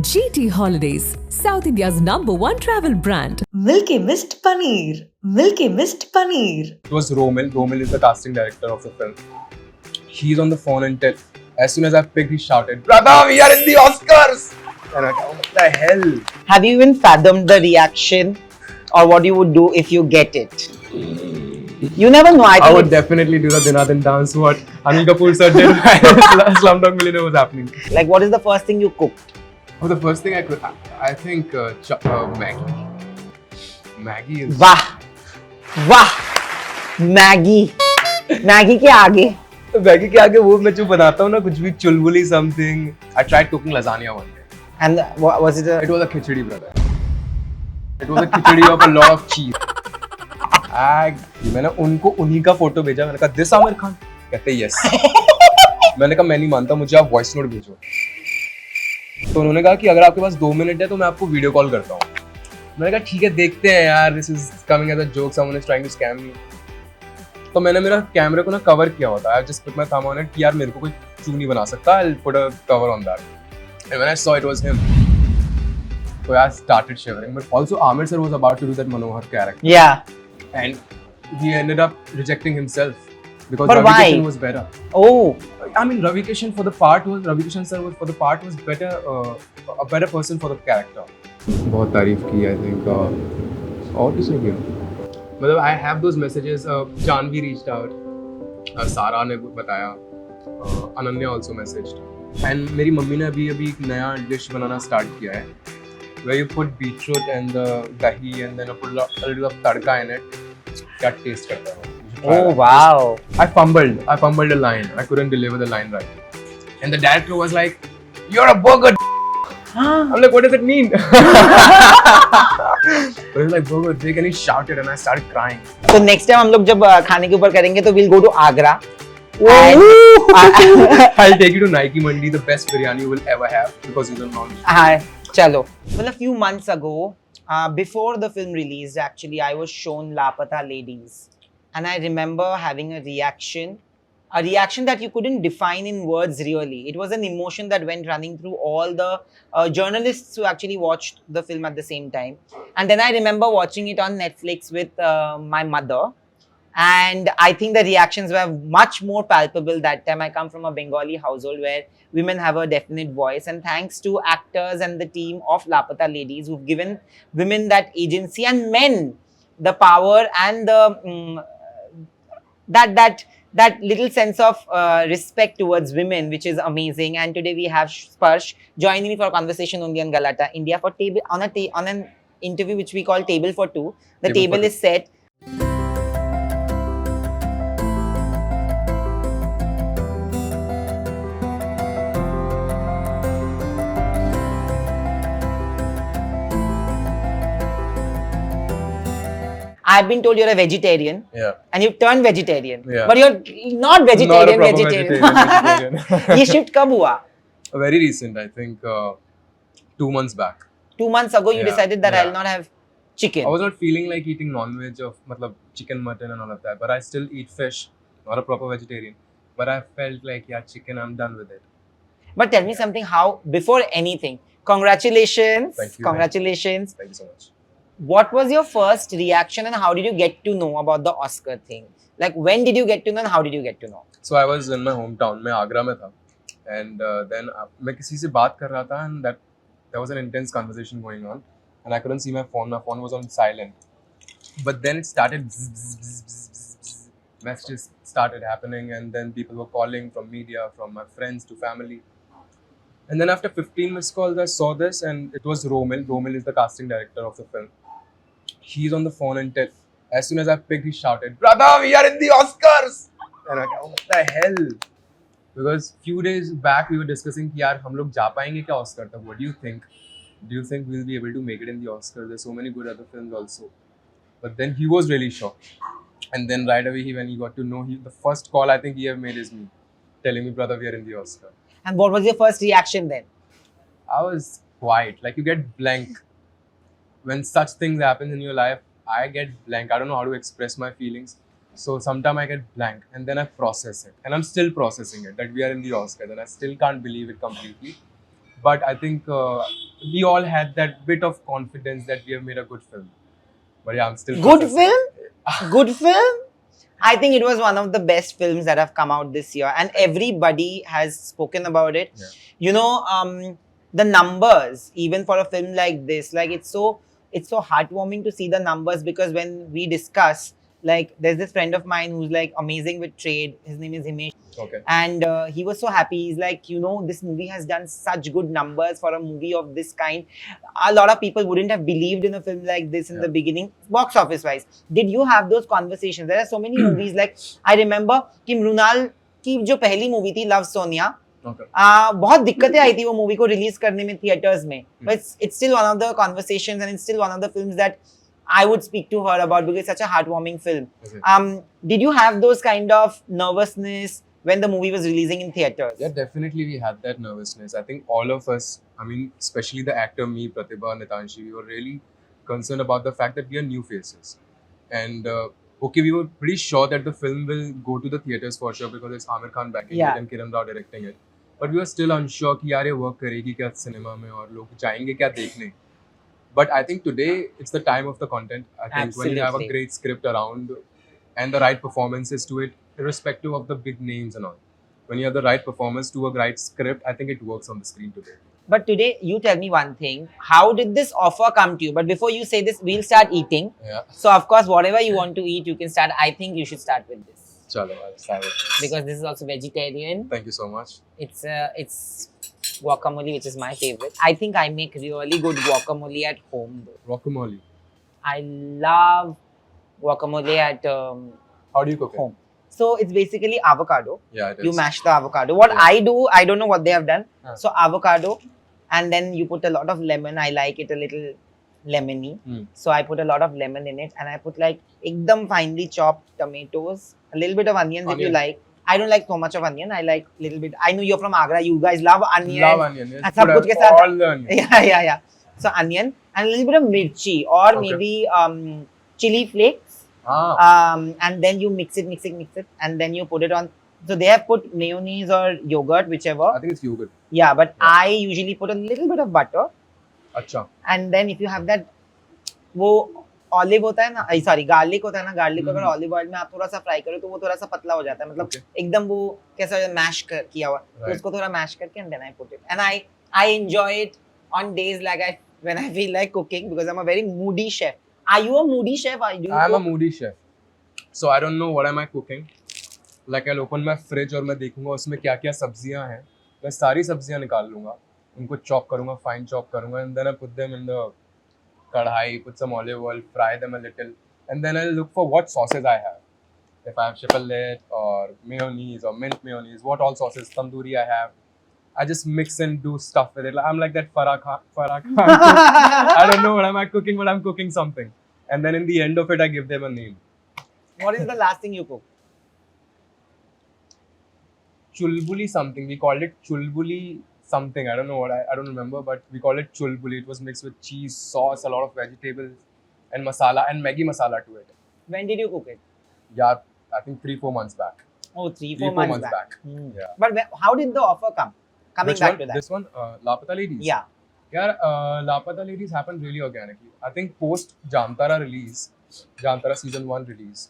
GT Holidays, South India's #1 travel brand. Milky Mist Paneer. Milky Mist Paneer. It was Romil. Romil is the casting director of the film. He's on the phone and as soon as I picked, he shouted, "Brother, we are in the Oscars!" And I go, what the hell? Have you even fathomed the reaction or what you would do if you get it? You never know. I I would think definitely do the Dinadan dance. What Anil Kapoor sir did Slumdog Millionaire was happening. like, what is the first thing you cooked? Oh, the first thing I think Maggie. Maggie is. वाह Maggi Maggi के आगे Maggi के आगे वो मैं जो बनाता हूँ ना कुछ भी चुलबुली something. I tried cooking lasagna one day. and was it It was a khichdi, brother. It was a khichdi of a lot of cheese. मैंने उनको उन्हीं का फोटो भेजा. मैंने कहा दिस आमिर खान. कहते यस. मैंने कहा मैं नहीं मानता, मुझे आप वॉइस नोट भेजो. तो उन्होंने कहा कि अगर आपके पास 2 मिनट है तो मैं आपको वीडियो कॉल करता हूँ. मैंने कहा ठीक है देखते हैं यार, this is coming as a joke, someone is trying to scam me. तो मैंने मेरा कैमरे को ना कवर किया होता है. I just put my thumb on it कि यार मेरे को कोई चू नहीं बना सकता. I will put a cover on that. And when I saw it was him, so I started shivering. But also Amir sir was about to do that Manohar character. yeah And he ended up rejecting himself because But Ravi why? Kishan was better. oh I mean, Ravi Kishan sir was for the part was better, a better person for the character. बहुत तारीफ की, I think. और किसने किया? मतलब I have those messages. Janvi reached out. Sara ने बताया. Ananya also messaged. And मेरी मम्मी ने अभी एक नया डिश बनाना स्टार्ट किया है. Where you put beetroot and the dahi and then you put a little of tadka in it. क्या taste करता है? oh wow I fumbled a line. I couldn't deliver the line right. And the director was like, "You're a burger." I'm like, what does it mean? But he was like, burger dick, and he shouted and I started crying. तो next time हम लोग जब खाने के ऊपर करेंगे तो we'll go to Agra. I'll take you to Nike Mandi, the best biryani you will ever have because you don't know. हाँ चलो. Well, a few months ago, before the film released, actually, I was shown Lapata Ladies, and I remember having a reaction that you couldn't define in words. Really, it was an emotion that went running through all the journalists who actually watched the film at the same time. And then I remember watching it on Netflix with my mother. And I think the reactions were much more palpable that time. I come from a Bengali household where women have a definite voice, and thanks to actors and the team of Lapata Ladies who've given women that agency and men the power and the that little sense of respect towards women, which is amazing. And today we have Sparsh joining me for a conversation only on Galata India for on an interview which we call Table for Two. The table is set. I've been told you're a vegetarian. Yeah. And you've turned vegetarian. Yeah. But you're not vegetarian. Not a proper vegetarian. ये shift कब हुआ? Very recent, I think 2 months back. 2 months ago, you Yeah, decided that yeah. I'll not have chicken. I was not feeling like eating non-veg of matlab, chicken, mutton and all of that. But I still eat fish. Not a proper vegetarian. But I felt like, yeah, chicken, I'm done with it. But tell me something, how, before anything, congratulations. Thank you. Congratulations. Thank you so much. What was your first reaction and how did you get to know about the Oscar thing? Like, when did you get to know and how did you get to know? So I was in my hometown. मैं आगरा में था. And then मैं किसी से बात कर रहा था and that there was an intense conversation going on. And I couldn't see my phone. My phone was on silent. But then it started bzz, bzz, bzz, bzz, bzz, bzz. Messages started happening and then people were calling from media, from my friends to family. And then after 15 missed calls, I saw this and it was Romil. Romil is the casting director of the film. He's on the phone and as soon as I picked, he shouted, "Brother, we are in the Oscars!" And I go, what the hell? Because few days back we were discussing कि यार हम लोग जा पाएंगे क्या Oscar तक? What do you think? Do you think we'll be able to make it in the Oscars? There's so many good other films also. But then he was really shocked. And then right away when he got to know, the first call I think he ever made is me, telling me, "Brother, we are in the Oscar." And what was your first reaction then? I was quiet. Like you get blank. When such things happen in your life, I get blank. I don't know how to express my feelings. So sometimes I get blank and then I process it. And I'm still processing it, that we are in the Oscars and I still can't believe it completely. But I think we all had that bit of confidence that we have made a good film. But yeah, I'm still Good processing. film? Good film? I think it was one of the best films that have come out this year, and everybody has spoken about it. Yeah. You know, the numbers, even for a film like this, like it's so heartwarming to see the numbers, because when we discuss, like there's this friend of mine who's like amazing with trade. His name is Himesh. Okay. And he was so happy. He's like, you know, this movie has done such good numbers for a movie of this kind. A lot of people wouldn't have believed in a film like this in the beginning, box office wise. Did you have those conversations? There are so many movies. Like I remember कि मृणाल की जो पहली movie थी love Sonia, Okay. बहुत दिक्कतें आई थी वो movie को रिलीज करने में थिएटर्स में, but it's still one of the conversations, and it's still one of the films that I would speak to her about, because it's such a heartwarming film. Okay. Did you have those kind of nervousness when the movie was releasing in theaters? Yeah, definitely we had that nervousness. I think all of us, I mean, especially the actor, me, Pratibha, Nitanshi, we were really concerned about the fact that we are new faces. And okay, we were pretty sure that the film will go to the theaters for sure because it's Amir Khan backing Yeah. it and Kiran Rao directing it. But we were still unsure कि यार ये work करेगी क्या cinema में और लोग जाएंगे क्या देखने. But I think today it's the time of the content. I think when you have a Absolutely. great script around and the right performances to it, irrespective of the big names and all. When you have the right performance to a right script, I think it works on the screen today. But today, you tell me one thing. How did this offer come to you? But before you say this, we'll start eating. Yeah. So, of course, whatever you want to eat, you can start. I think you should start with this, Chalo, I'll start with this. because this is also vegetarian. Thank you so much. It's guacamole, which is my favorite. I think I make really good guacamole at home, though. Guacamole. I love guacamole at How do you cook it? home. So it's basically avocado. Yeah, it is. You mash the avocado. What Yeah. I do, I don't know what they have done. Huh. So avocado, and then you put a lot of lemon. I like it a little lemony. Hmm. So I put a lot of lemon in it, and I put like ekdam finely chopped tomatoes, a little bit of onions if you Onion. like. I don't like so much of onion. I like little bit. I know you're from Agra. You guys love onion. Love onion. Yes. And सब Put कुछ के साथ- all the onion. Yeah. So onion and a little bit of mirchi, or Okay. maybe chili flakes. Ah. And then you mix it, and then you put it on. So they have put mayonnaise or yogurt, whichever. I think it's yogurt. Yeah, but Yeah. I usually put a little bit of butter, Acha. and then if you have that, वो olive होता है ना, sorry garlic होता है ना, garlic को अगर olive oil में आप थोड़ा सा फ्राई करो तो वो थोड़ा सा पतला हो जाता है, मतलब Okay. एकदम वो कैसा मैश किया हुआ, तो Right. उसको थोड़ा मैश करके and then I put it, and I enjoy it on days like when I feel like cooking, because I'm a very moody chef. Are you a moody chef? Do you I'm a cook? moody chef. So I don't know what am I cooking. Like I'll open my fridge और मैं देखूंगा उसमें क्या क्या सब्जियां हैं. मैं सारी सब्जियां निकाल लूंगा. उनको chop करूंगा, fine chop करूंगा, and then I put them in the kadhai, put some olive oil, fry them a little, and then I'll look for what sauces I have. If I have chipolate or mayonnaise or mint mayonnaise, what all sauces, tandoori I have. I just mix and do stuff with it. I'm like that Farah Khan. I don't know what am I cooking, but I'm cooking something. And then in the end of it, I give them a name. What is the last thing you cook? Chulbuli something. We called it chulbuli something. I don't know what I don't remember, but we called it chulbuli. It was mixed with cheese, sauce, a lot of vegetables, and masala and Maggi masala to it. When did you cook it? Yeah, I think 3-4 months back. Oh, 3-4 3-4 months months back. back. Yeah. But how did the offer come? Coming Which back one? to that. This one, Lapata Ladies. Yeah. Yeah, Lapata Ladies happened really organically. I think post Jamtara release, Jamtara season 1 release.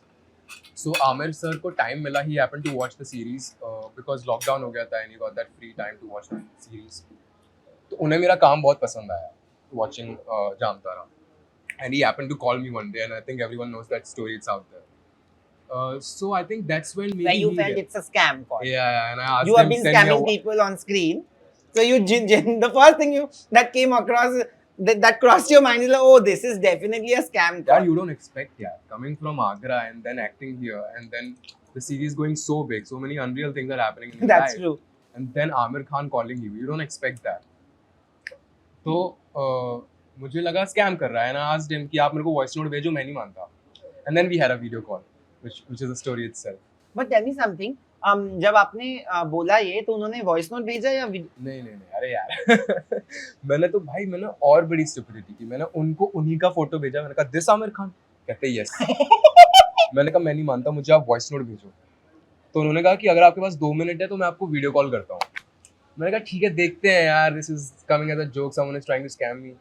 So Amir sir को time मिला, he happened to watch the series because lockdown हो गया था and he got that free time to watch the series. तो उन्हें मेरा काम बहुत पसंद आया, watching Jamtara. And he happened to call me one day, and I think everyone knows that story, it's out there. So I think that's when maybe Where you he felt did. it's a scam call. Yeah, and I asked You have him, been send me scamming people on screen. So you the first thing that came across that crossed your mind is like, oh, this is definitely a scam Yeah, call. you don't expect, yeah. Coming from Agra and then acting here, and then the series going so big, so many unreal things are happening in your That's life. true. And then Amir Khan calling you don't expect that. तो मुझे लगा scam कर रहा है, and I asked him कि आप मेरे को वॉइस नोट भेजो, मैं नहीं मानता. And then we had a video call, which is a story itself. But tell me something. जब आपने बोला ये, तो उन्होंने वॉइस नोट भेजा या नहीं, अरे यार मैंने और बड़ी स्टुपिडिटी की. मैंने उनको उन्हीं का फोटो भेजा. मैंने कहा दिस आमिर खान, कहते यस. मैंने कहा मैं नहीं मानता, मुझे आप वॉइस नोट भेजो. तो उन्होंने कहा कि अगर आपके पास 2 मिनट है तो मैं आपको वीडियो कॉल करता हूँ. मैंने कहा ठीक है देखते हैं यार, this is coming as a joke, someone is trying to scam me.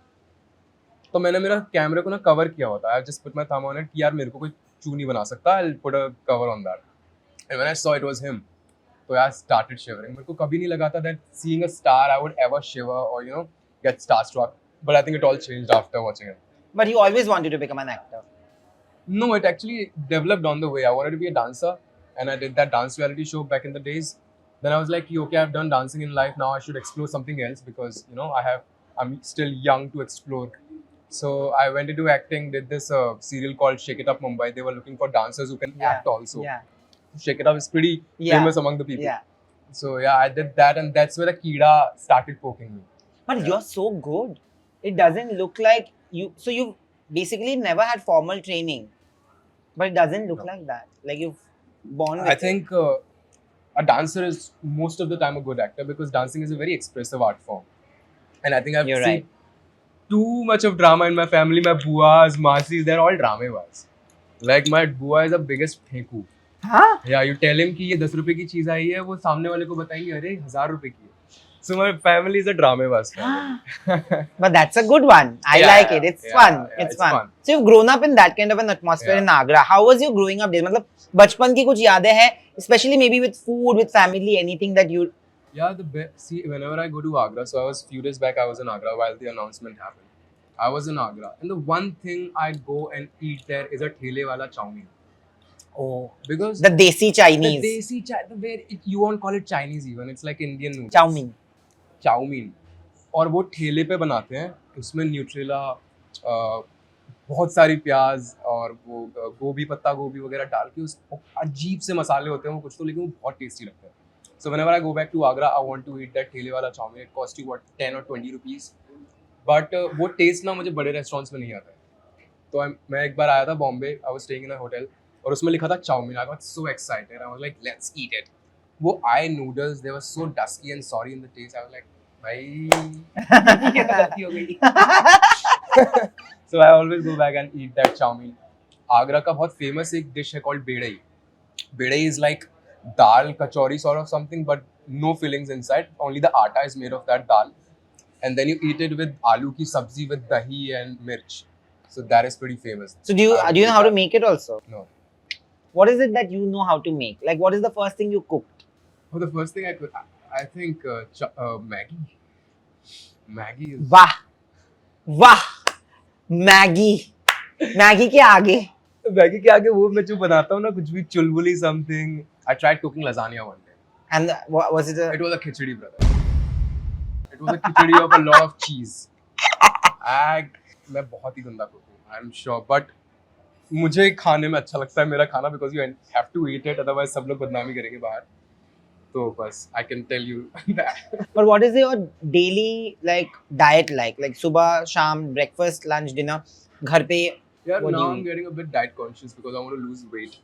तो मैंने मेरा कैमरे को ना कवर किया होता है, I just put my thumb on it कि यार मेरे को कोई चू नहीं बना सकता, I will put a cover on that, and when I saw it was him, तो यार स्टार्टेड शिवरिंग। मेरे को कभी नहीं लगा था that seeing a star I would ever shiver or you know get starstruck, but I think it all changed after watching it. But you always wanted to become an actor. No, it actually developed on the way. I wanted to be a dancer, and I did that dance reality show back in the days. Then I was like, okay, I've done dancing in life. Now I should explore something else because you know I'm still young to explore. So I went into acting. Did this serial called Shake It Up Mumbai. They were looking for dancers who can act also. Yeah. Shake It Up is pretty Yeah. famous among the people. Yeah. So yeah, I did that, and that's where the Kida started poking me. But Yeah. you're so good. It doesn't look like you. So you basically never had formal training, but it doesn't look No. like that. Like you've born with I think a dancer is most of the time a good actor because dancing is a very expressive art form, and I think I've You're seen right. too much of drama in my family. My buas, masis, they're all dramebaz. Like my bua is the biggest फेंकू. Huh? Yeah, you tell him कि ये 10 रुपए की चीज आई है, वो सामने वाले को बताएंगे अरे 1000 रुपए की है. So my family is a dramebaz family. But that's a good one. I Yeah, like it. It's yeah, fun. yeah, It's it's fun. fun. So you've grown up in that kind of an atmosphere Yeah. in Agra. How was your growing up days? मतलब बचपन की कुछ यादें हैं, especially maybe with food, with family, anything that you. Yeah, the best. See, whenever I go to Agra, so I was few days back. I was in Agra while the announcement happened. I was in Agra, and the one thing I go and eat there is a thele wala chow mein. Oh. Because The desi the Chinese. desi you won't call it Chinese even. It's like Indian noodles. Chow mein. Chow mein, और वो ठेले पे बनाते हैं, उसमें न्यूट्रेला, बहुत सारी प्याज और वो गोभी, पत्ता गोभी वगैरह डाल के उस अजीब से मसाले होते हैं वो कुछ तो, लेकिन वो बहुत टेस्टी लगता है. So whenever I go back to Agra I want to eat that ठेले वाला chow mein. It cost you what 10 और 20 रुपीस, बट वो टेस्ट ना मुझे बड़े रेस्टोरेंट्स में नहीं आता है. तो मैं एक बार आया था Bombay, I was staying in a hotel और उसमें लिखा था chow mein. I got so excited, I was like let's eat it. वो I noodles, they were so dusky and sorry in the taste. I was like भाई ये तो गलती हो गई. So I always go back and eat that chow mein. Agra का बहुत famous एक डिश है called बेड़ई. बेड़ई is like dal kachori sort of something, but no fillings inside. Only the atta is made of that dal, and then you eat it with aloo ki sabzi with dahi and mirch. So that is pretty famous. So do you know how to make it also? No. What is it that you know how to make? Like what is the first thing you cooked? Oh, the first thing I think Maggie. Maggie is. वाह वाह Maggi Maggi के आगे Maggi के आगे वो मैं जो बनाता हूँ ना कुछ भी चुलबुली something. I tried cooking lasagna one day. and was it a It was a khichdi, brother. It was a khichdi of a lot of cheese. मैं बहुत ही गंदा कुक हूँ, I'm sure, but मुझे खाने में अच्छा लगता है मेरा खाना because you have to eat it, otherwise सब लोग बदनामी करेंगे बाहर. तो बस I can tell you that. but what is your daily like diet like सुबह शाम breakfast lunch dinner घर पे Yeah, What do now you I'm eat? getting a bit diet conscious because I want to lose weight.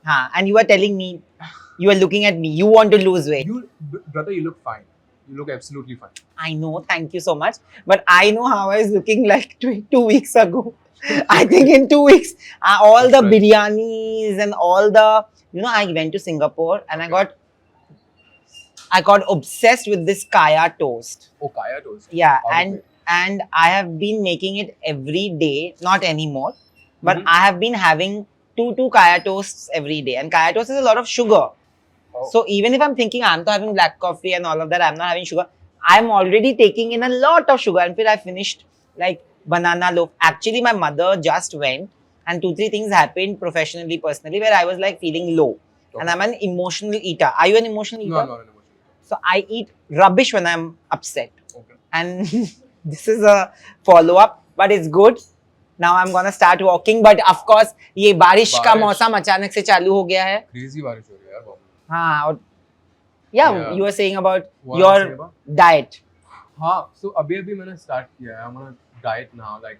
हाँ and you are telling me you are looking at me you want to lose weight Brother, you look fine. You look absolutely fine. I know thank you so much but I know how I was looking like 2 weeks ago I think in 2 weeks all the That's right. biryanis and all the I went to Singapore and I got obsessed with this kaya toast. Oh, kaya toast. Yeah, How and is it? and I have been making it every day, not anymore, but Mhm. I have been having two kaya toasts every day. And kaya toast is a lot of sugar. Oh. So even if I'm thinking I'm not having black coffee and all of that, I'm not having sugar, I'm already taking in a lot of sugar. And then I finished like banana loaf. Actually, my mother just went and 2-3 things happened professionally, personally, where I was like feeling low. Okay. And I'm an emotional eater. Are you an emotional eater? No, not an emotional. So I eat rubbish when I'm upset. Okay. And this is a follow-up, but it's good. Now I'm gonna start walking. But of course, ये बारिश का बारिश। मौसम अचानक से चालू हो गया है. Crazy बारिश हो रही है यार बॉम्बे. हाँ और yeah, Yeah. you were saying about What your I was saying about? diet. हाँ, so अभी मैंने start किया है. I'm on a diet now. Like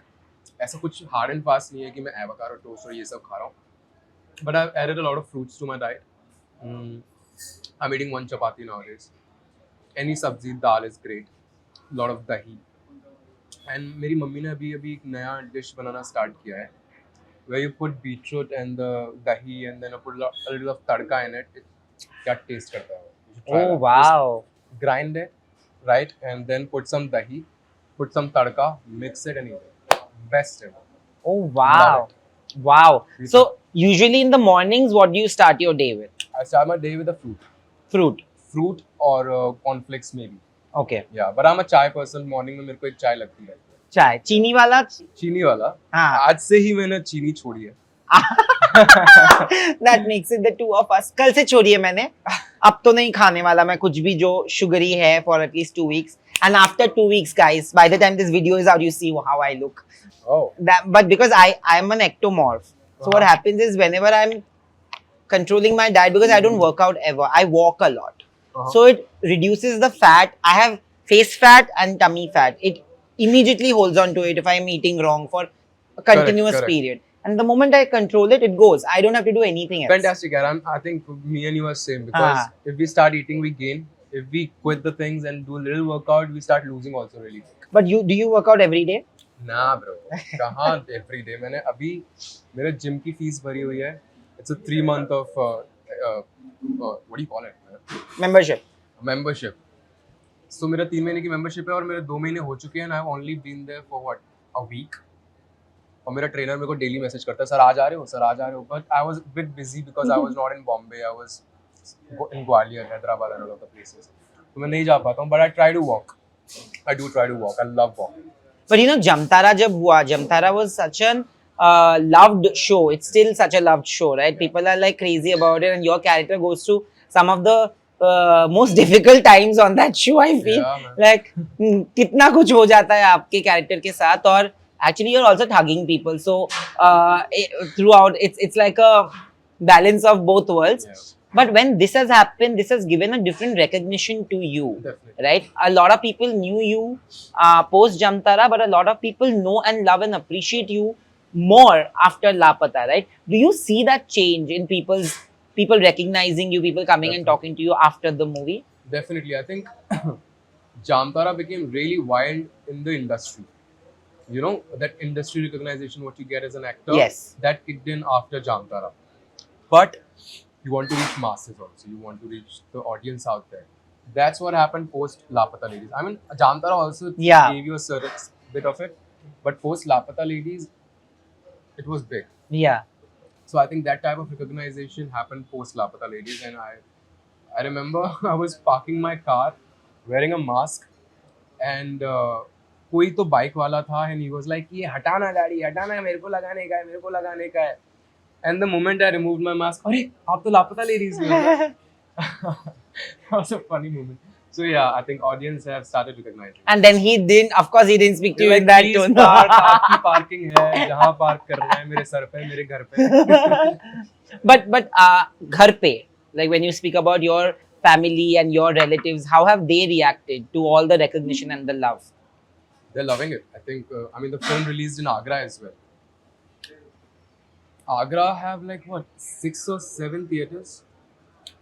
ऐसा कुछ hard and fast नहीं है कि मैं avocado toast और ये सब खा रहा हूँ. But I've added a lot of fruits to my diet. I'm eating 1 chapati nowadays. Any sabzi, dal is great. Lot of dahi. And मेरी मम्मी ने अभी एक नया dish बनाना start किया है. Where you put beetroot and the dahi and then you put a little of tadka in it. क्या taste करता है वो. You should try Oh that. wow. Grind it right? And then put some dahi, put some tadka, mix it and eat it. Best ever. Oh wow. Wow. Yes, So usually in the mornings, what do you start your day with? I start my day with a Fruit. fruit or cornflakes maybe. Okay. Yeah, but I'm a chai person. Morning में मेरे को एक चाय लगती है. चाय चीनी वाला. चीनी वाला. हाँ. आज से ही मैंने चीनी छोड़ी है. That makes it the two of us. कल से छोड़ी है मैंने. अब तो नहीं खाने वाला मैं कुछ भी जो sugary है for at least 2 weeks. And after 2 weeks, guys, by the time this video is out, you see how I look. Oh. But because I'm an ectomorph, so what happens is whenever I'm controlling my diet, because I don't work out ever, I walk a lot. So it reduces the fat. I have face fat and tummy fat. It immediately holds on to it if I'm eating wrong for a continuous correct. period. And the moment I control it, it goes. I don't have to do anything else. Fantastic, Aaron. I think me and you are same because if we start eating, we gain. If we quit the things and do a little workout, we start losing also really quick. But do you work out every day? Nah, bro. कहाँ every day? मैंने अभी मेरे gym की fees भरी हुई है. It's a 3 month of what do you call it? Membership. Membership. So मेरा 3 महीने की membership है और मेरे 2 महीने हो चुके हैं. I've only been there for what, a week. और मेरा ट्रेनर मेरे को डेली मैसेज करता है, सर आ जा रहे हो, सर आ जा रहे हो. But I was a bit busy because I was not in Bombay. I was in Gwalior, Hyderabad, and all of the places. तो मैं नहीं जा पाता हूँ. But I try to walk. I do try to walk. I love walking. But you know, Jamtara jab hua, Jamtara was such an loved show. It's still such a loved show, right? People are like crazy about it, and your character goes through some of the most difficult times on that show. I feel like कितना कुछ हो जाता है आपके character के साथ, और actually you're also thugging people. So throughout, it's like a balance of both worlds. Yeah. But when this has happened, this has given a different recognition to you. Definitely. Right? A lot of people knew you post Jamtara, but a lot of people know and love and appreciate you more after Lapata, right? Do you see that change in people recognizing you, people coming and talking to you after the movie? Definitely. I think Jamtara became really wild in the industry. You know, that industry recognition, what you get as an actor, Yes. that kicked in after Jamtara. But you want to reach masses also. You want to reach the audience out there. That's what happened post Lapata Ladies. I mean, Jamtara also gave you a certain bit of it. But post Lapata Ladies, it was big. Yeah. So I think that type of recognition happened post Lapata Ladies. And I remember I was parking my car, wearing a mask, and कोई तो bike वाला था, and he was like, ये हटाना गाड़ी, हटाना, मेरे को लगाने का है, मेरे को लगाने का है. And the moment I removed my mask, अरे आप तो लापता लेडीज में हो. That was a funny moment. So yeah, I think audience have started recognizing. And then of course he didn't speak to you Like, in that please tone. park, आपकी parking है, जहाँ park करना है, मेरे sir पे, मेरे घर पे. But घर पे, like when you speak about your family and your relatives, how have they reacted to all the recognition and the love? They're loving it. I think, I mean, the film released in Agra as well. Agra have like what, 6 or 7 theaters,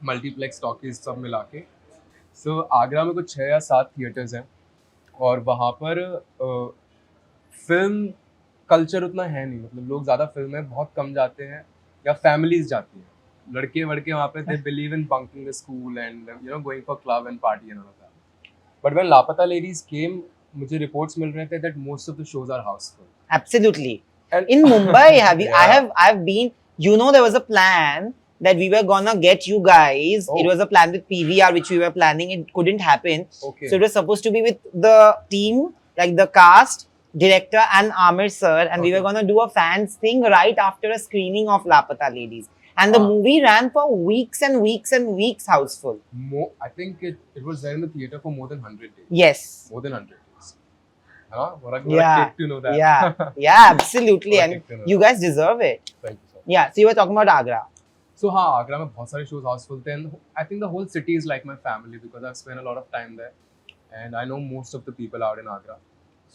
multiplex talkies सब मिला के. So Agra में कुछ 6 या 7 theaters हैं और वहाँ पर फिल्म कल्चर उतना है नहीं. मतलब लोग ज़्यादा फिल्म में बहुत कम जाते हैं या फैमिलीज जाती हैं. लड़के वड़के वहाँ पे they believe in bunking the school and you know going for club and party and all of that. But when Lapata Ladies came, मुझे reports मिल रहे थे that most of the shows are houseful. Absolutely. And In Mumbai, have you? Yeah. I've been. You know, there was a plan that we were gonna get you guys. Oh. It was a plan with PVR, which we were planning. It couldn't happen. Okay. So it was supposed to be with the team, like the cast, director, and Amir sir, and we Okay. were gonna do a fans thing right after a screening of Lapata Ladies. And the movie ran for weeks and weeks and weeks houseful. I think it was there in the theater for more than 100 days. Yes. More than 100 days. Huh? What a Yeah. kick to know that. Yeah, absolutely. What a And kick to know you guys deserve it. Thank you so much. Yeah, so you were talking about Agra. So हाँ, आगरा में बहुत सारे shows Housefull थे and I think the whole city is like my family because I've spent a lot of time there and I know most of the people out in Agra.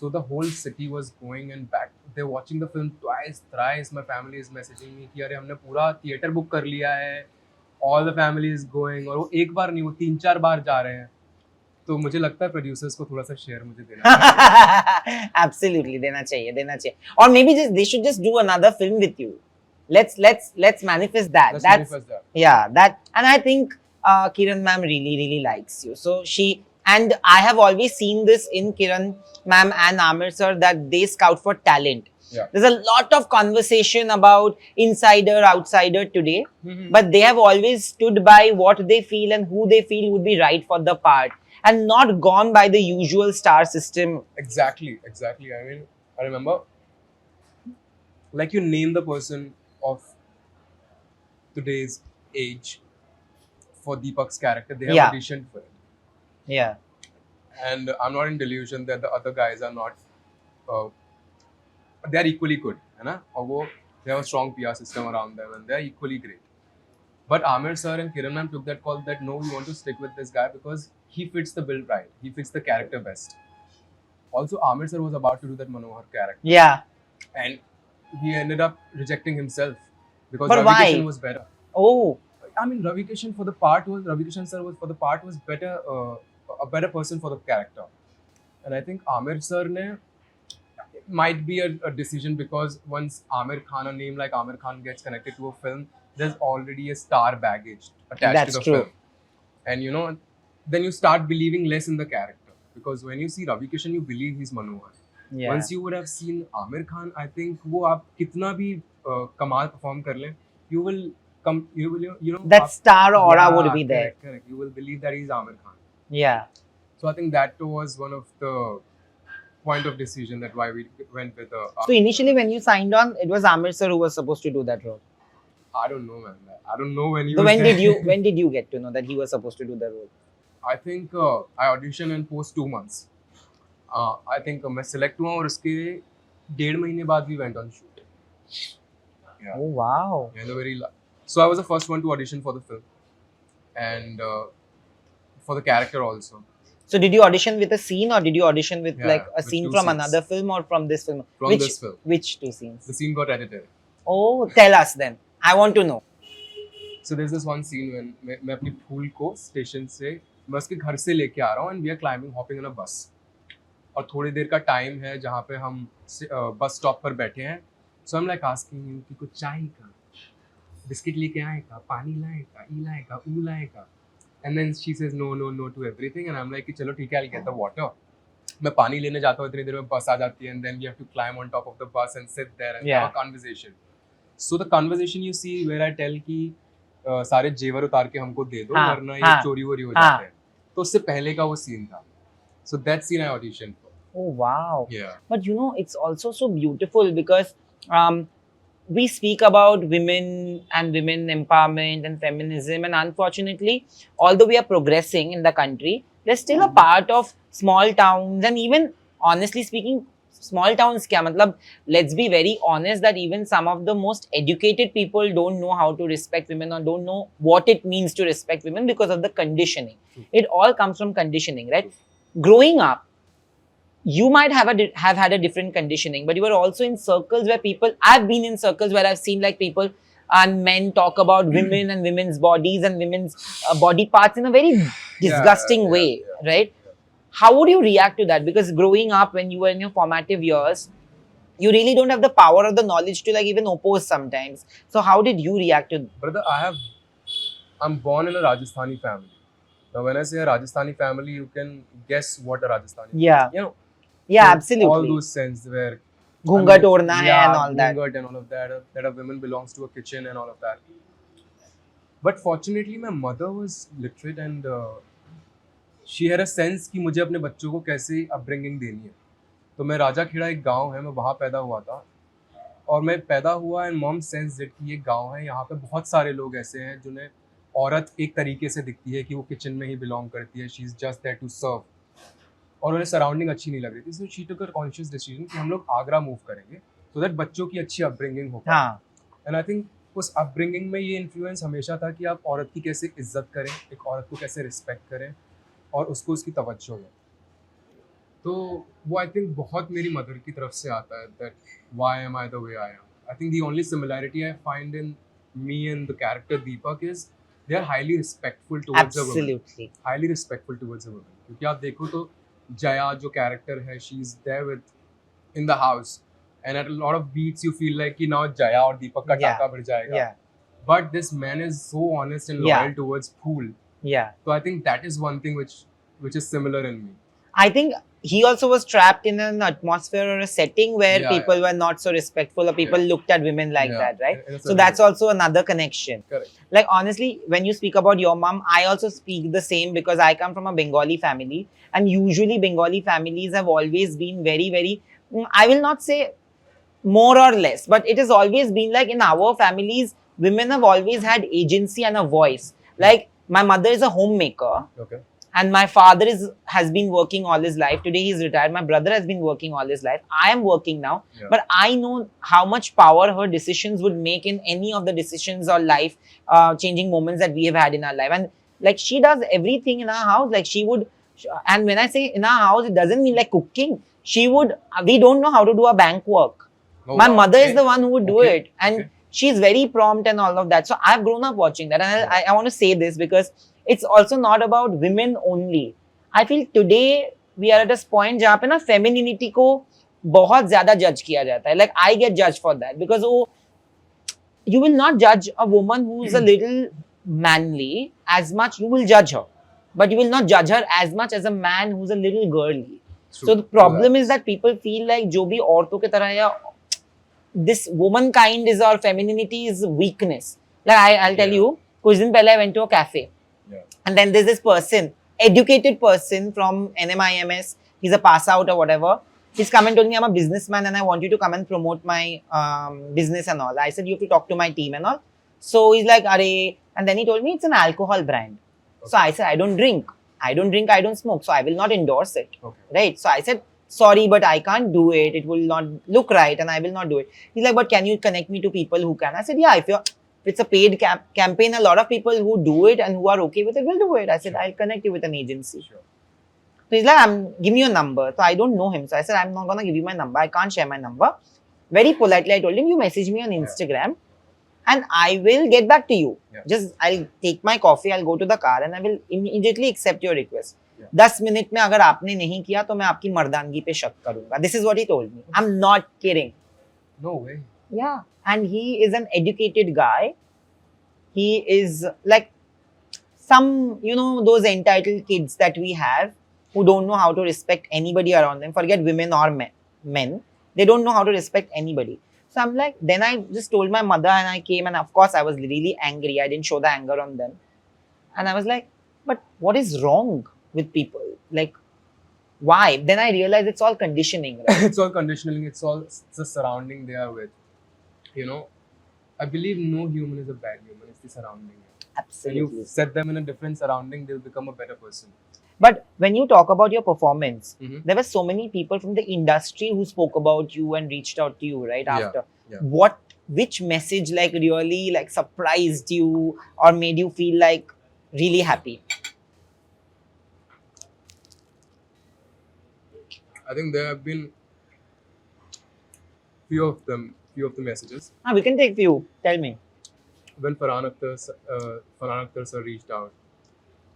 So the whole city was going and back. They're watching the film twice, thrice. My family is messaging me कि अरे हमने पूरा theater book कर लिया है. All the family is going और वो एक बार नहीं, वो 3-4 बार जा रहे हैं. तो मुझे लगता है producers को थोड़ा सा share मुझे देना चाहिए. Absolutely, देना चाहिए. Or maybe they should just do another film with you. Let's manifest that. Let's manifest that. Yeah, that. And I think Kiran ma'am really likes you. So And I have always seen this in Kiran ma'am and Amir sir that they scout for talent. Yeah. There's a lot of conversation about insider, outsider today, Mhm. but they have always stood by what they feel and who they feel would be right for the part, and not gone by the usual star system. Exactly. I mean, I remember, like, you name the person of today's age for Deepak's character, they have Yeah. auditioned for it. Yeah. And I'm not in delusion that the other guys are not. They are equally good, है ना? और वो they have a strong PR system around them and they are equally great. But Amir sir and Kiran ma'am took that call that no, we want to stick with this guy because he fits the bill right. He fits the character best. Also, Amir sir was about to do that Manohar character, Yeah. and he ended up rejecting himself because But Ravi why? Kishan was better. Oh. I mean, Ravi Kishan sir was for the part was better, a better person for the character, and I think Amir sir ne might be a decision because once Amir Khan, a name like Amir Khan gets connected to a film, there's already a star baggage attached That's to the true. film, and you know, then you start believing less in the character because when you see Ravi Kishan, you believe he's Manohar. Yeah. Once you would have seen Amir Khan, I think वो आप कितना भी कमाल perform कर लें, you will come, you know That star aura Yeah, would be there. Correct. You will believe that he's Amir Khan. Yeah. So I think that was one of the point of decision that why we went with So initially, when you signed on, it was Amir sir who was supposed to do that role. I don't know, man. I don't know when you. So when did you get to know that he was supposed to do the role? I think I auditioned in post 2 months. I think मैं select हुआ और उसके 1.5 महीने बाद we went on shoot. Yeah. Oh wow. Yeah, so I was the first one to audition for the film, and for the character also. So did you audition with a scene or did you audition with Yeah, like a with scene two from scenes. another film or from this film? From this film. Which two scenes? The scene got edited. Oh, tell us then. I want to know. So there's this one scene when मैं अपनी फूल को station से मैं उसके घर से लेके आ रहा हूँ and we are climbing hopping in a bus. और थोड़ी देर का टाइम है जहाँ पे हम बस स्टॉप पर बैठे हैं. So I'm like asking him कि कुछ चाहिए बिस्किट लेके आएगा, पानी लाएगा, ई लाएगा, ऊ लाएगा. And then she says no to everything and I'm like कि चलो ठीक है, I'll get the water. मैं पानी लेने जाता हूँ, इतनी देर में बस आ जाती है and then we have to climb on top of the bus and sit there and have a conversation. So the conversation you see where I tell कि सारे जेवर उतार के हमको दे दो वरना ये चोरी वोरी हो जाते हैं. तो उससे पहले का वो सीन था. So that scene I auditioned for. Oh wow. Yeah. But you know, it's also so beautiful because we speak about women and women empowerment and feminism, and unfortunately, although we are progressing in the country, there's still a part of small towns, and even honestly speaking, small towns kya matlab, let's be very honest that even some of the most educated people don't know how to respect women or don't know what it means to respect women because of the conditioning. It all comes from conditioning, right? Growing up, you might have had a different conditioning, but you were also in circles where people, I've been in circles where I've seen like people and men talk about women and women's bodies and women's body parts in a very disgusting way, right? How would you react to that? Because growing up when you were in your formative years, you really don't have the power or the knowledge to like even oppose sometimes. So how did you react to? Brother, I'm born in a Rajasthani family. Now when I say a Rajasthani family, you can guess what a Rajasthani. Yeah. You know. Yeah, So absolutely. All those sense where Ghungat odna hai and all that. Ghungat and all of that. That a woman belongs to a kitchen and all of that. But fortunately, my mother was literate and she had a sense कि मुझे अपने बच्चों को कैसे upbringing देनी है. तो मैं राजाखेड़ा एक गांव है, मैं वहाँ पैदा हुआ था. और मैं पैदा हुआ and mom sensed it कि ये गांव है, यहाँ पे बहुत सारे लोग ऐसे हैं जिन्हें औरत एक तरीके से दिखती है कि वो किचन में ही बिलोंग करती है. She is just there to serve. और उन्हें सराउंडिंग अच्छी नहीं लग रही थी. So she took a conscious decision कि हम लोग आगरा मूव करेंगे सो दैट बच्चों की अच्छी अपब्रिंगिंग हो. एंड आई थिंक उस अपब्रिंगिंग में ये इन्फ्लुएंस हमेशा था कि आप औरत की कैसे इज्जत करें, एक औरत को कैसे रिस्पेक्ट करें और उसको उसकी तवज्जो दें. तो वो आई थिंक बहुत मेरी मदर की तरफ से आता है that why am I the way I am. I think the only similarity I find in me and the character Deepak is they are highly respectful towards a woman. Absolutely. Highly respectful towards a woman. क्योंकि आप देखो तो जया जो character है, she is there with in the house, and at a lot of beats you feel like कि now Jaya और दीपक का टाका भिड़ जाएगा. Yeah. But this man is so honest and loyal towards Phool. Yeah. So I think that is one thing which which is similar in me. I think he also was trapped in an atmosphere or a setting where Yeah, people were not so respectful or people looked at women like Yeah. that, right? In a So certain that's way. also another connection. Correct. Like honestly, when you speak about your mom, I also speak the same because I come from a Bengali family, and usually Bengali families have always been very, very, I will not say more or less, but it has always been like in our families, women have always had agency and a voice. Like my mother is a homemaker, Okay. and my father has been working all his life. Today he's retired. My brother has been working all his life. I am working now, Yeah. but I know how much power her decisions would make in any of the decisions or life changing moments that we have had in our life. And like she does everything in our house. Like she would, and when I say in our house, it doesn't mean like cooking. She would. We don't know how to do a bank work. Oh, My wow. mother is Okay. the one who would do Okay. it, and Okay. she's very prompt and all of that. So I've grown up watching that, and Yeah. I want to say this because it's also not about women only. I feel today we are at a point जहाँ पे ना femininity को बहुत ज़्यादा judge किया जाता है. Like I get judged for that because वो you will not judge a woman who's a little manly as much. You will judge her, but you will not judge her as much as a man who's a little girly. True. So the problem is that people feel like जो भी औरतों की तरह या this womankind is or femininity is weakness. Like I'll tell Yeah. you, कुछ दिन पहले I went to a cafe, Yeah. and then there's this person, educated person from NMIMS. He's a pass out or whatever. He's come and told me I'm a businessman and I want you to come and promote my business and all. I said you have to talk to my team and all. So he's like, "Arey," and then he told me it's an alcohol brand. So I said I don't drink, I don't smoke, so I will not endorse it. Okay. Right? So I said, sorry, but I can't do it. It will not look right and I will not do it. He's like, but can you connect me to people who can? I said, yeah, if it's a paid campaign, a lot of people who do it and who are okay with it will do it. I said, I'll connect you with an agency. Sure. So he's like, give me your number. So I don't know him. So I said, I'm not going to give you my number. I can't share my number. Very politely, I told him, you message me on Instagram and I will get back to you. Yeah. Just, I'll take my coffee, I'll go to the car and I will immediately accept your request. Yeah. 10 minute में अगर आपने नहीं किया तो मैं आपकी मर्दानगी पे शक करूंगा. This is what he told me. I'm not kidding. No way. Yeah. And he is an educated guy. He is like some, those entitled kids that we have who don't know how to respect anybody around them. Forget women or men. They don't know how to respect anybody. So I'm like, then I just told my mother and I came and of course I was really angry. I didn't show the anger on them. And I was like, but what is wrong with people? Like, why? Then I realized it's all conditioning, right? It's all conditioning. It's the surrounding they are with. I believe no human is a bad human. It's the surrounding. When Absolutely. you set them in a different surrounding, they'll become a better person. But when you talk about your performance, Mhm. there were so many people from the industry who spoke about you and reached out to you, right? Yeah, After yeah. which message like really like surprised you or made you feel like really happy? I think there have been few of the messages. We can take few. Tell me. When Farhan Akhtar sir reached out,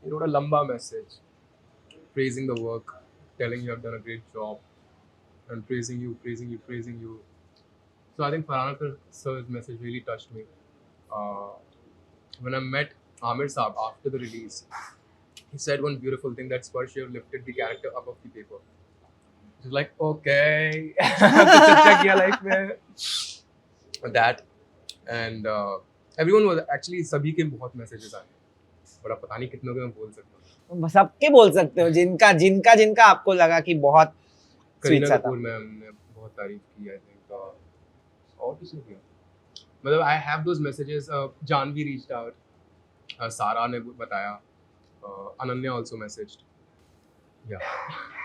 he wrote a lamba message praising the work, telling you have done a great job, and praising you. So I think Farhan Akhtar sir's message really touched me. When I met Amir Saab after the release, he said one beautiful thing that Sparsh, you have lifted the character above the paper. It was like, okay, तो किया life में that, and everyone was actually सभी के बहुत messages आए, पर अब पता नहीं कितनों के मैं बोल सकता हूँ. सबके बोल सकते हो जिनका आपको लगा कि बहुत स्वीट करीना सा था. कपूर मैम ने बहुत तारीफ की, I think, और किसने किया? मतलब I have those messages. Janvi reached out, सारा ने बताया, Ananya also messaged. Yeah.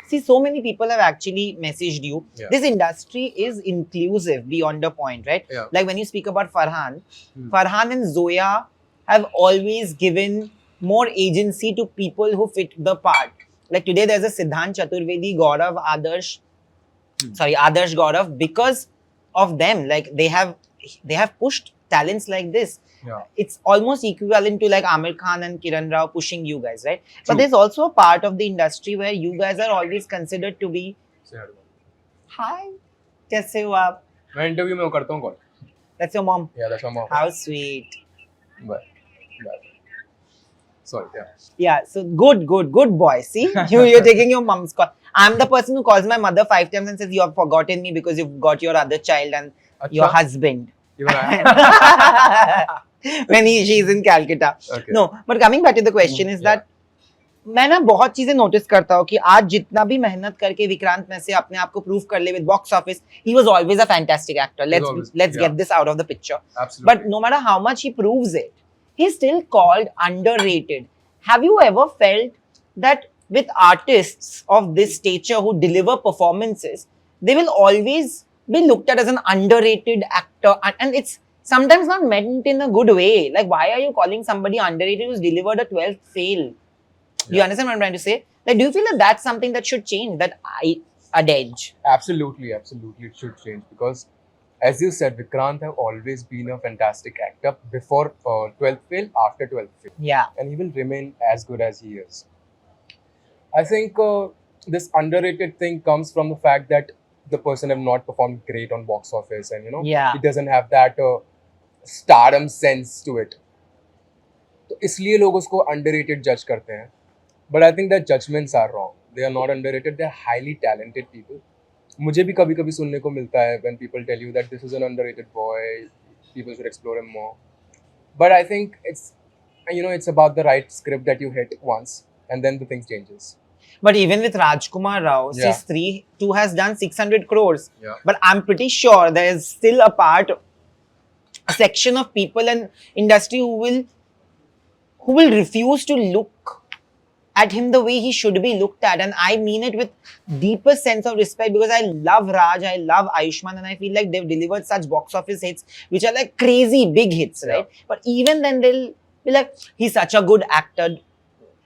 See, so many people have actually messaged you. Yeah. This industry is inclusive beyond a point, right? Yeah. Like when you speak about Farhan, Hmm. Farhan and Zoya have always given more agency to people who fit the part. Like today, there's a Siddhant Chaturvedi, Gaurav, Adarsh Gaurav, because of them. Like they have pushed talents like this. Yeah. It's almost equivalent to like Amir Khan and Kiran Rao pushing you guys, right? But True. there's also a part of the industry where you guys are always considered to be, Say hi to mom. hi, कैसे हो आप? मैं interview में वो करता हूँ call. That's your mom. Yeah, that's my mom. How sweet. But Sorry, yeah. Yeah, so good boy. See, you're taking your mom's call. I'm the person who calls my mother 5 times and says you have forgotten me because you've got your other child and your Acha. husband. Even I. When she's in Calcutta. Okay. No, but coming back to the question is Yeah. that मैं ना बहुत चीजें notice करता हूँ कि आज जितना भी मेहनत करके विक्रांत मैसे अपने आप को प्रूव कर ले with box office, he was always a fantastic actor. always, Let's yeah. get this out of the picture. Absolutely. But no matter how much he proves it, he's still called underrated. Have you ever felt that with artists of this stature who deliver performances, they will always be looked at as an underrated actor, and it's sometimes not meant in a good way. Like, why are you calling somebody underrated who's delivered a 12th fail? Do you understand what I'm trying to say? Like, do you feel that that's something that should change, that adage? Absolutely, it should change because, as you said, Vikrant have always been a fantastic actor before 12th fail, after 12th fail, Yeah. and he will remain as good as he is. I think this underrated thing comes from the fact that the person have not performed great on box office, and Yeah. he doesn't have that stardom sense to it. तो इसलिए लोग उसको underrated judge करते हैं. But I think that judgments are wrong. They are not underrated. They are highly talented people. मुझे भी कभी-कभी सुनने को मिलता है when people tell you that this is an underrated boy, people should explore him more. But I think it's about the right script that you hit once, and then the thing changes. But even with Rajkumar Rao, Yeah. Sis 2 has done 600 crores. Yeah. But I'm pretty sure there is still a section of people and industry who will refuse to look at him the way he should be looked at. And I mean it with deepest sense of respect because I love Raj, I love Ayushmann, and I feel like they've delivered such box office hits which are like crazy big hits, Yeah. right? But even then they'll be like, he's such a good actor,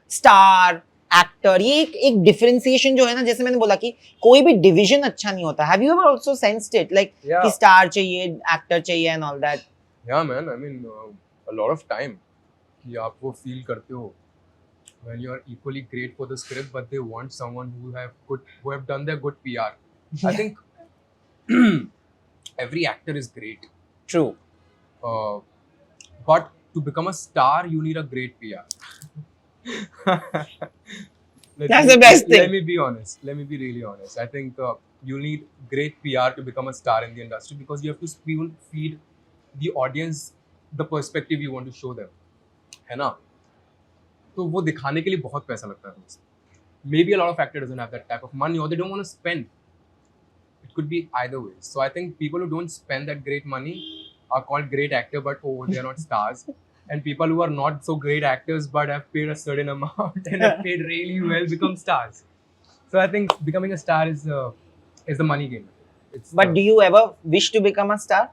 star actor. ये एक differentiation जो है ना, जैसे मैंने बोला कि कोई भी division अच्छा नहीं होता. Have you ever also sensed it? Like Yeah. कि star चाहिए, actor चाहिए and all that. Yeah, man. I mean, a lot of time कि आप वो feel करते हो when you are equally great for the script, but they want someone who have done their good PR. I think every actor is great, True. but to become a star, you need a great PR. That's the best thing. Let me be honest. Let me be really honest. I think you need great PR to become a star in the industry because you have to feed the audience the perspective you want to show them. है ना? तो वो दिखाने के लिए बहुत पैसा लगता है उसमें. Maybe a lot of actors doesn't have that type of money or they don't want to spend. It could be either way. So I think people who don't spend that great money are called great actor, but they are not stars. And people who are not so great actors but have paid a certain amount and have paid really well become stars. So I think becoming a star is the money game. But do you ever wish to become a star?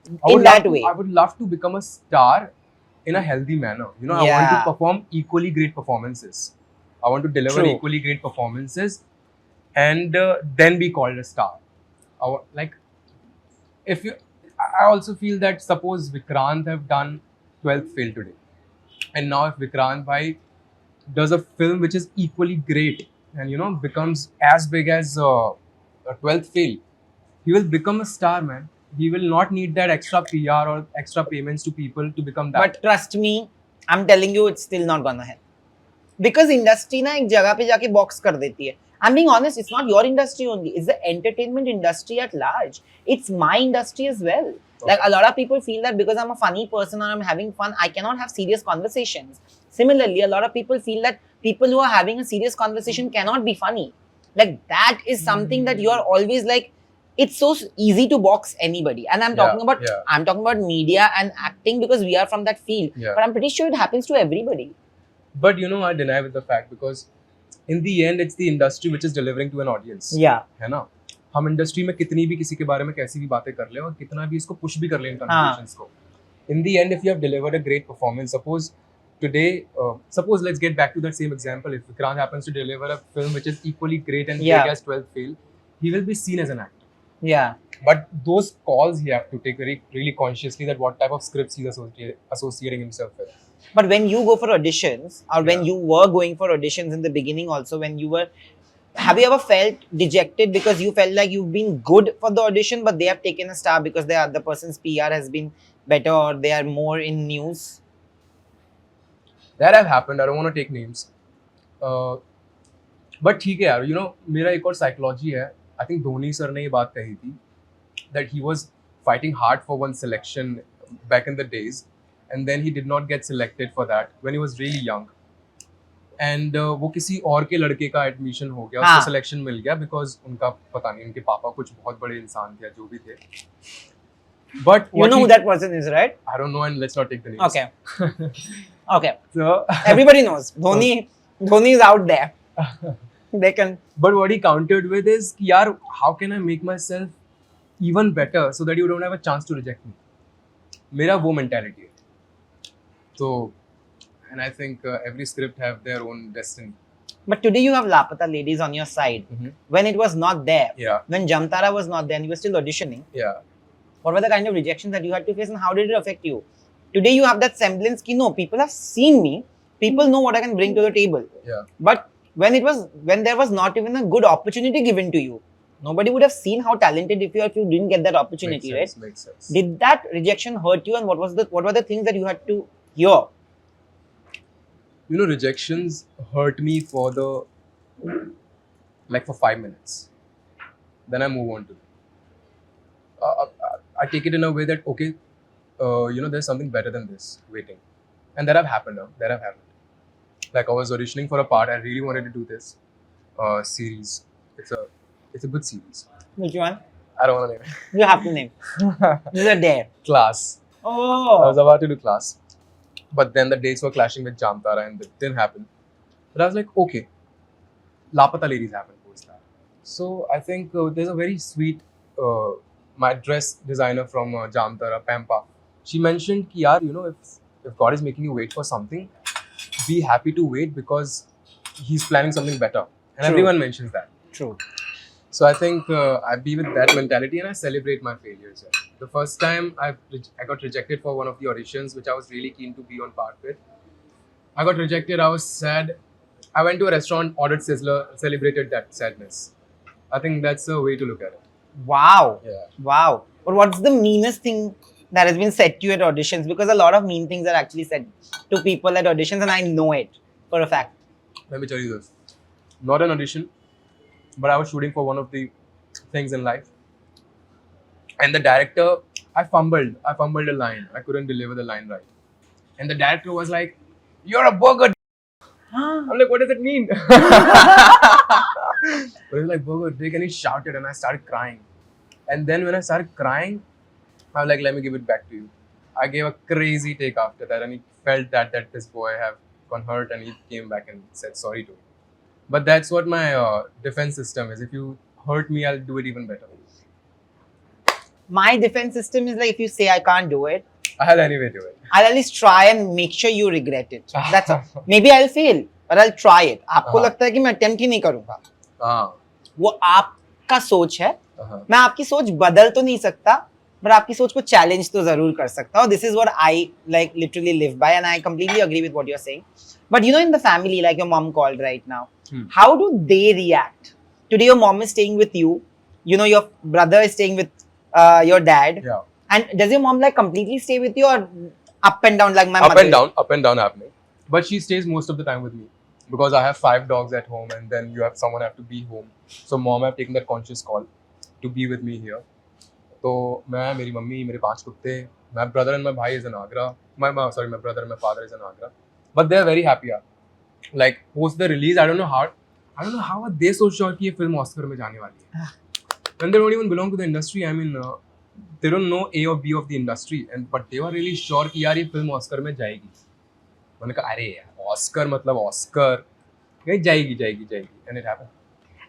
I would In that love way. I would love to become a star in a healthy manner. I want Yeah. to perform equally great performances. I want to deliver True. equally great performances and then be called a star. I also feel that suppose Vikrant have done 12th fail today, and now if Vikrant bhai does a film which is equally great and becomes as big as a 12th fail, he will become a star, man. He will not need that extra PR or extra payments to people to become that. But trust me, I'm telling you, it's still not gonna help. Because industry ना एक जगह पे जाके box कर देती है. I'm being honest, it's not your industry only. It's the entertainment industry at large. It's my industry as well. Like a lot of people feel that because I'm a funny person or I'm having fun, I cannot have serious conversations. Similarly, a lot of people feel that people who are having a serious conversation cannot be funny. Like that is something that you are always like, it's so easy to box anybody. And I'm talking about media and acting because we are from that field. Yeah. But I'm pretty sure it happens to everybody. But I deny with the fact because in the end it's the industry which is delivering to an audience. Yeah. है ना? हम industry में कितनी भी किसी के बारे में कैसी भी बातें कर ले और कितना भी इसको पुश भी कर ले इन कन्वर्सेशंस को. In the end, if you have delivered a great performance, suppose let's get back to that same example. If Vikrant happens to deliver a film which is equally great and Yeah. big as 12th fail, he will be seen as an actor. Yeah. But those calls he have to take very really consciously that what type of scripts he's associating himself with. But when you go for auditions, or when Yeah. you were going for auditions in the beginning also, have you ever felt dejected because you felt like you've been good for the audition, but they have taken a star because the other person's PR has been better or they are more in news? That have happened. I don't want to take names. But ठीक है यार, you know, मेरा एक और psychology है. I think Dhoni sir ने ये बात कही थी that he was fighting hard for one selection back in the days, and then he did not get selected for that when he was really young. And वो किसी और के लड़के का एडमिशन हो गया, उसको सिलेक्शन मिल गया बिकॉज उनका पता नहीं, उनके पापा कुछ बहुत बड़े इंसान थे, जो भी थे. But You know who that person is, right? I don't know, and let's not take the names. Okay. Okay. So, Everybody knows. Dhoni is out there. They can. but what he countered with is, कि यार, how can I make myself even better so that you don't have a chance to reject me? मेरा वो mentality है. So, and I think every script have their own destiny. But today you have Lapata Ladies on your side. When it was not there, Yeah. when Jamtara was not there and you were still auditioning, Yeah. what were the kind of rejections that you had to face and how did it affect you? Today you have that semblance ki no, people have seen me, people know what I can bring to the table. Yeah. But when there was not even a good opportunity given to you, nobody would have seen how talented if you didn't get that opportunity, Makes sense, right? Makes sense. Did that rejection hurt you and what were the things that you had to hear? You know, rejections hurt me for for 5 minutes. Then I move on to it. I take it in a way that, okay, you know, there's something better than this waiting. And that have happened. Like I was auditioning for a part. I really wanted to do this series. It's a good series. Which one? I don't want to name it. You have to name. These are there. Class. I Oh. was about to do Class. But then the dates were clashing with Jamtara and it didn't happen. But I was like, okay, Lapata Ladies happened post that. So I think there's a very sweet, my dress designer from Jamtara, Pampa. She mentioned, ki, yaar, you know, if God is making you wait for something, be happy to wait because He's planning something better. And True. everyone mentions that. True. So I think I be with that mentality and I celebrate my failures. Yeah. The first time I got rejected for one of the auditions, which I was really keen to be on part with. I got rejected. I was sad. I went to a restaurant, ordered Sizzler, celebrated that sadness. I think that's a way to look at it. Wow. Yeah. Wow. But what's the meanest thing that has been said to you at auditions? Because a lot of mean things are actually said to people at auditions, and I know it for a fact. Let me tell you this. Not an audition, but I was shooting for one of the things in life. And the director, I fumbled a line. I couldn't deliver the line right. And the director was like, "You're a burger." I'm like, what does it mean? But he was like, "Burger dick," and he shouted and I started crying. And then when I started crying, I was like, let me give it back to you. I gave a crazy take after that, and he felt that this boy have gone hurt, and he came back and said sorry to me. But that's what my defense system is. If you hurt me, I'll do it even better. My defense system is like, if you say I can't do it, I'll anyway do it. I'll at least try and make sure you regret it. That's all. Maybe I'll fail, but I'll try it. आपको लगता है कि मैं attempt ही नहीं करूँगा. वो आपका सोच है. मैं आपकी सोच बदल तो नहीं सकता, but आपकी सोच को challenge तो जरूर कर सकता हूँ. This is what I like literally live by, and I completely agree with what you're saying. But you know, in the family, like your mom called right now, how do they react? Today your mom is staying with you. You know, your brother is staying with your dad. Yeah. And does your mom like completely stay with you, or up and down like my Up mother? up and down happening. But she stays most of the time with me because I have 5 dogs at home, and then you have someone have to be home. So mom have taken that conscious call to be with me here. So मैं, मेरी mummy, मेरे 5 कुत्ते, my brother and my भाई is in Agra. My brother and my father is in Agra. But they are very happy. Like post the release, I don't know how are they so sure कि ये film Oscar में जाने वाली है. When they don't even belong to the industry, I mean, they don't know A or B of the industry, but they were really sure कि यार ये film Oscar में जाएगी. मैंने कहा अरे यार Oscar मतलब Oscar, कहीं जाएगी, and it happened.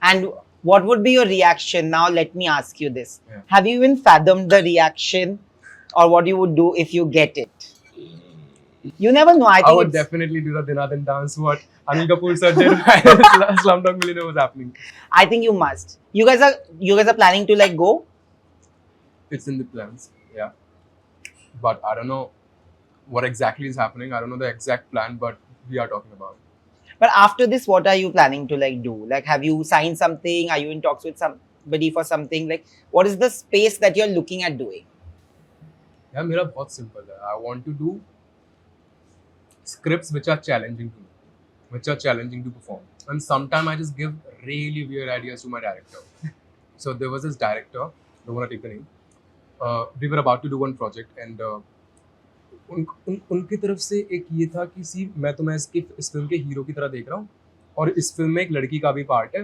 And what would be your reaction? Now let me ask you this. Yeah. Have you even fathomed the reaction or what you would do if you get it? You never know. I I think would it's- definitely do the Dhinadhin dance what Anil Kapoor sir did while Slumdog Millionaire was happening. I think you must. You guys are planning to like go? It's in the plans, yeah. But I don't know what exactly is happening. I don't know the exact plan, but we are talking about it. But after this, what are you planning to like do? Like, have you signed something? Are you in talks with somebody for something? Like, what is the space that you're looking at doing? Yeah, मेरा बहुत simple है. I want to do scripts which are challenging to me, which are challenging to perform. And sometimes I just give really weird ideas to my director. So there was this director, don't want to take the name. We were about to do one project and उनकी तरफ से एक ये था कि सी मैं तुम्हें इस फिल्म के हीरो की तरह देख रहा हूँ और इस फिल्म में एक लड़की का भी पार्ट है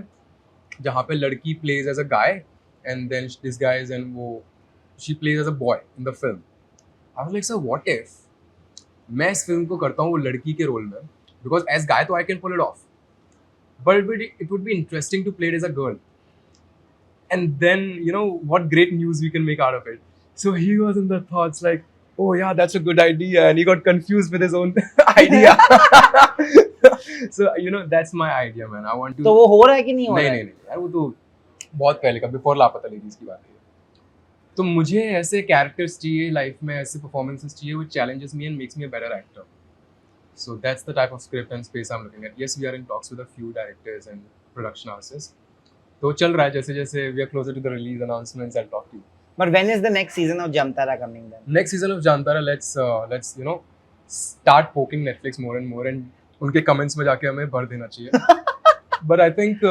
जहाँ पे लड़की plays as a guy and then this guy is and वो she plays as a boy in the film. I was like sir what if मैं इस फिल्म को करता हूँ वो लड़की के रोल में बिकॉज एज गाय तो I can pull it off but it would be interesting to play it as a girl and then you know what great news we can make out of it. So he was in the thoughts like, oh yeah, that's a good idea, and he got confused with his own idea. So you know that's my idea, man. I want to. तो वो हो रहा है कि नहीं हो रहा है? नहीं यार वो तो बहुत पहले का बिफोर लापता लेडीज की बात है. तो मुझे ऐसे कैरेक्टर्स चाहिए लाइफ में, ऐसे परफॉर्मेंसेस चाहिए which challenges me and makes me a better actor. So that's the type of script and space I'm looking at. Yes, we are in talks with a few directors and production houses. तो चल रहा है जैसे जैसे we are closer to the release announcements. I'll talk to you. But when is the next season of Jamtara coming then? Next season of Jantara, let's you know start poking Netflix more and more and उनके comments में जाके हमें भर देना चाहिए. But I think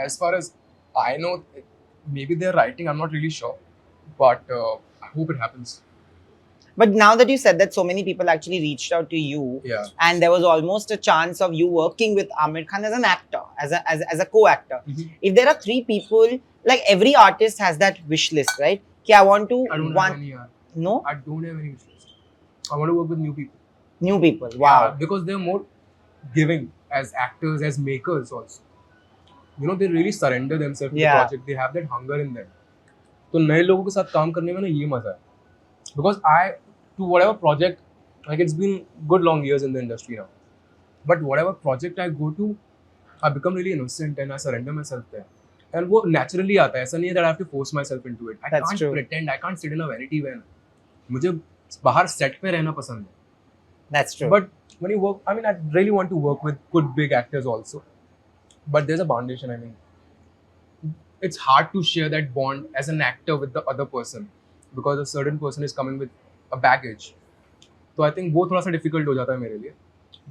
as far as I know, maybe they're writing. I'm not really sure, but I hope it happens. But now that you said that, so many people actually reached out to you, Yeah. and there was almost a chance of you working with Amir Khan as an actor, as a co-actor. Mhm. If there are 3 people, like every artist has that wish list, right? Okay, I want to I don't have any. no I don't have any wish list. I want to work with new people. new people. Wow. Yeah, because they're more giving as actors, as makers also. You know, they really surrender themselves to Yeah. the project. They have that hunger in them. तो नए लोगों के साथ काम करने में ना ये मजा है. Because to whatever project, like it's been good long years in the industry now. But whatever project I go to, I become really innocent and I surrender myself there. And वो naturally आता है. ऐसा नहीं है that I have to force myself into it. I That's can't true. pretend. I can't sit in a vanity van. मुझे बाहर set पे रहना पसंद है. That's true. But when you work, I mean, I really want to work with good big actors also. But there's a foundation. I mean, it's hard to share that bond as an actor with the other person because a certain person is coming with a baggage. So I think वो थोड़ा सा difficult हो जाता है मेरे लिए.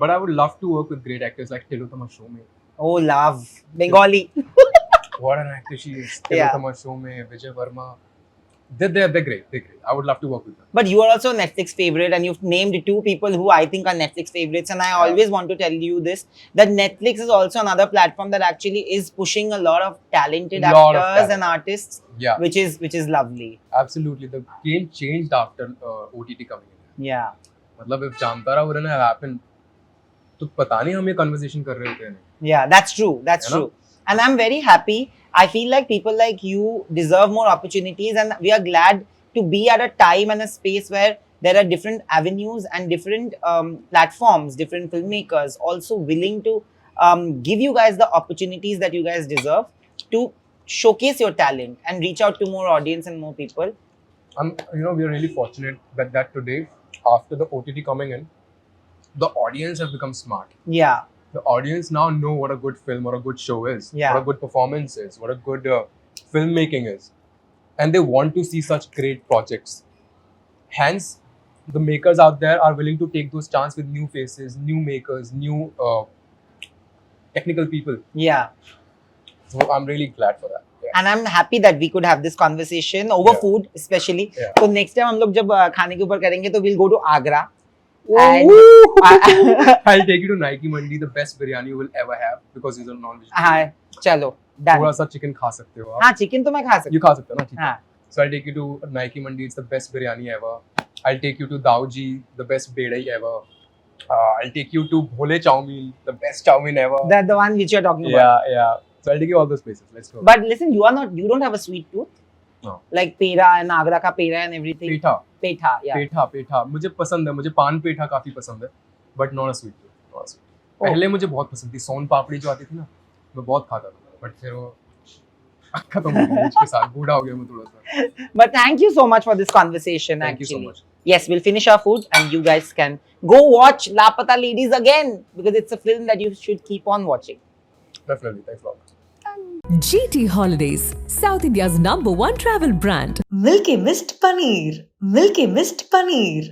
But I would love to work with great actors like Tilotama Shome. oh, love Bengali. What an actor she is. Yeah. Tilotama Shome, Vijay Verma. They're great. They're great. I would love to work with them. But you are also a Netflix favorite, and you've named 2 people who I think are Netflix favorites. And I always want to tell you this, that Netflix is also another platform that actually is pushing a lot of talented Lot of actors talent. and artists, Yeah. which is lovely. Absolutely. The game changed after OTT coming in. Yeah. मतलब if Jantara wouldn't have happened, तो पता नहीं हम ये conversation कर रहे होते हैं. Yeah, that's true. That's You know? true. And I'm very happy. I feel like people like you deserve more opportunities, and we are glad to be at a time and a space where there are different avenues and different platforms, different filmmakers also willing to give you guys the opportunities that you guys deserve to showcase your talent and reach out to more audience and more people. You know, we are really fortunate that today, after the OTT coming in, the audience have become smart. Yeah. The audience now know what a good film or a good show is, Yeah. what a good performance is, what a good filmmaking is, and they want to see such great projects. Hence, the makers out there are willing to take those chances with new faces, new makers, new technical people. Yeah. So I'm really glad for that. Yeah. And I'm happy that we could have this conversation over Yeah. food, especially. Yeah. So next time हम लोग जब खाने के ऊपर करेंगे तो we'll go to Agra. I'll take you to Nike Mandi, the best biryani you will ever have because it's a non-vegetarian. हाँ, चलो done. थोड़ा सा चिकन खा सकते हो आप. हाँ, चिकन तो मैं खा सकती You खा सकते हो ना, ठीक है. हाँ. So I'll take you to Nike Mandi. It's the best biryani ever. I'll take you to Daoji, the best bedai ever. I'll take you to Bhole Chowmein, the best chowmein ever. The one which you're talking about. Yeah. So I'll take you all those places. Let's go. But listen, you don't have a sweet tooth. No. Like pera and Agra ka pera and everything. Petha, Petha, yeah. पेठा. मुझे पसंद है. मुझे पान पेठा काफी पसंद है. But not a sweet tooth. Not a sweet tooth. Oh. पहले मुझे बहुत पसंद थी. सोन पापड़ी जो आती थी ना, मैं बहुत खाता था. But फिर वो खत्म हो गई इसके साथ. बूढ़ा हो गया मैं थोड़ा सा. But thank you so much for this conversation. Thank you actually. so much. Yes, we'll finish our food and you guys can go watch Lapata Ladies again because it's a film that you should keep on watching. Definitely. Thanks a lot. GT Holidays, South India's #1 travel brand. Milky Mist Paneer. Milky Mist Paneer.